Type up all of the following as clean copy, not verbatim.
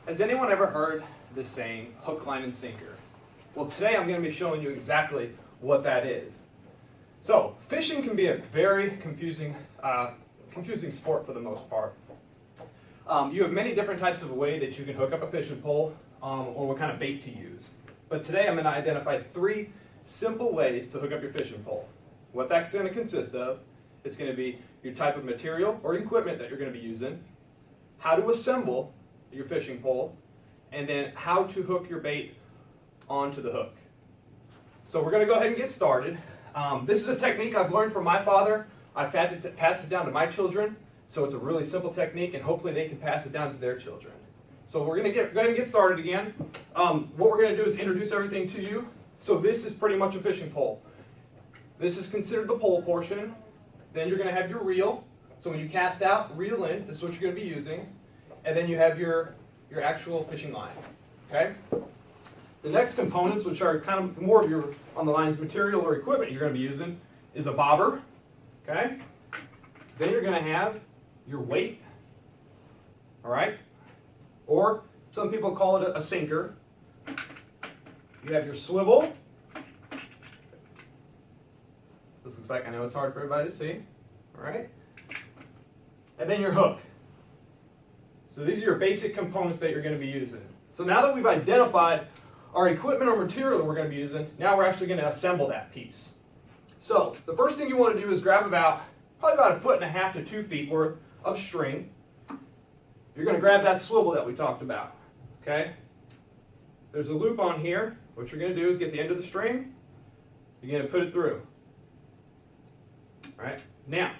Has anyone ever heard the saying, hook, line, and sinker? Well, today I'm going to be showing you exactly what that is. So, fishing can be a very confusing sport for the most part. You have many different types of way that you can hook up a fishing pole or what kind of bait to use. But today I'm going to identify 3 simple ways to hook up your fishing pole. What that's going to consist of, it's going to be your type of material or equipment that you're going to be using, how to assemble your fishing pole, and then how to hook your bait onto the hook. So we're going to go ahead and get started. This is a technique I've learned from my father. I've had to pass it down to my children, so it's a really simple technique, and hopefully they can pass it down to their children. So we're going to go ahead and get started again. What we're going to do is introduce everything to you. So this is pretty much a fishing pole. This is considered the pole portion. Then you're going to have your reel. So when you cast out, reel in. This is what you're going to be using. And then you have your actual fishing line. Okay? The next components, which are kind of more of your on the lines material or equipment you're going to be using, is a bobber. Okay? Then you're going to have your weight. All right? Or some people call it a sinker. You have your swivel. This looks like, I know it's hard for everybody to see. All right? And then your hook. So these are your basic components that you're going to be using. So now that we've identified our equipment or material that we're going to be using, now we're actually going to assemble that piece. So the first thing you want to do is grab probably about 1.5 to 2 feet worth of string. You're going to grab that swivel that we talked about. Okay? There's a loop on here. What you're going to do is get the end of the string. You're going to put it through. All right? Now,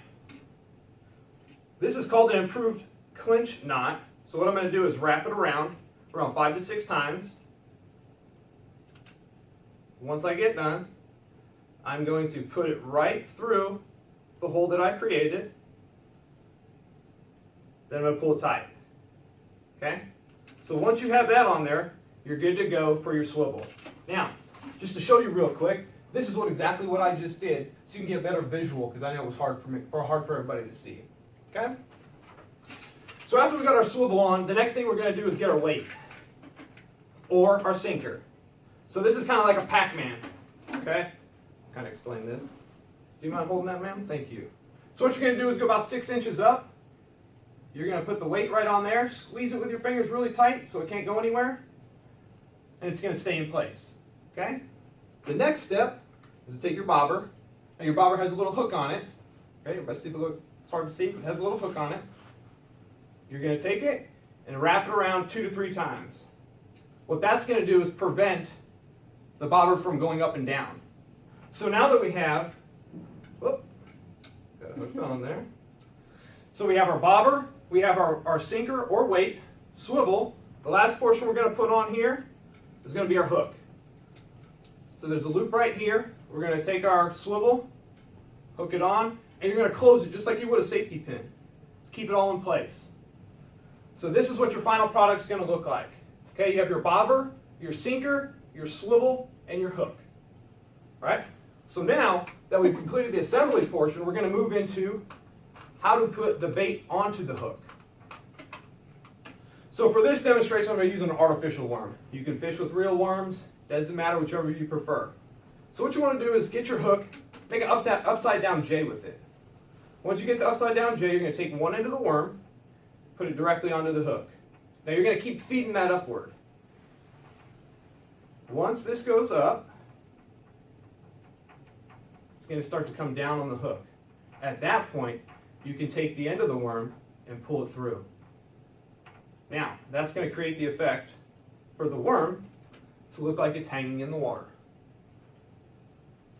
this is called an improved clinch knot. So what I'm going to do is wrap it around 5 to 6 times. Once I get done, I'm going to put it right through the hole that I created. Then I'm going to pull it tight. Okay? So once you have that on there, you're good to go for your swivel. Now, just to show you real quick, this is exactly what I just did, so you can get a better visual, because I know it was hard for everybody to see. Okay? So after we got our swivel on, the next thing we're going to do is get our weight, or our sinker. So this is kind of like a Pac-Man. Okay? Kind of explain this. Do you mind holding that, ma'am? Thank you. So what you're going to do is go about 6 inches up. You're going to put the weight right on there, squeeze it with your fingers really tight so it can't go anywhere, and it's going to stay in place. Okay? The next step is to take your bobber. Now your bobber has a little hook on it. Okay, everybody see the look? It's hard to see, but it has a little hook on it. You're going to take it and wrap it around 2 to 3 times. What that's going to do is prevent the bobber from going up and down. So now that we have, got a hook on there. So we have our bobber, we have our sinker or weight, swivel. The last portion we're going to put on here is going to be our hook. So there's a loop right here. We're going to take our swivel, hook it on, and you're going to close it just like you would a safety pin. Let's keep it all in place. So this is what your final product is going to look like. Okay, you have your bobber, your sinker, your swivel, and your hook. All right? So now that we've completed the assembly portion, we're going to move into how to put the bait onto the hook. So for this demonstration, I'm going to use an artificial worm. You can fish with real worms. Doesn't matter, whichever you prefer. So what you want to do is get your hook, make an upside down J with it. Once you get the upside down J, you're going to take one end of the worm, put it directly onto the hook. Now you're going to keep feeding that upward. Once this goes up, it's going to start to come down on the hook. At that point, you can take the end of the worm and pull it through. Now, that's going to create the effect for the worm to look like it's hanging in the water.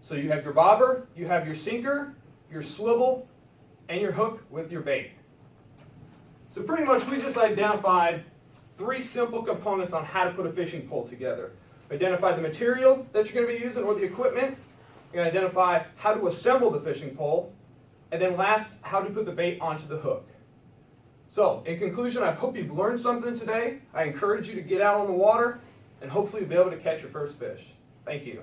So you have your bobber, you have your sinker, your swivel, and your hook with your bait. So pretty much we just identified 3 simple components on how to put a fishing pole together. Identify the material that you're going to be using or the equipment. You're going to identify how to assemble the fishing pole. And then last, how to put the bait onto the hook. So, in conclusion, I hope you've learned something today. I encourage you to get out on the water and hopefully be able to catch your first fish. Thank you.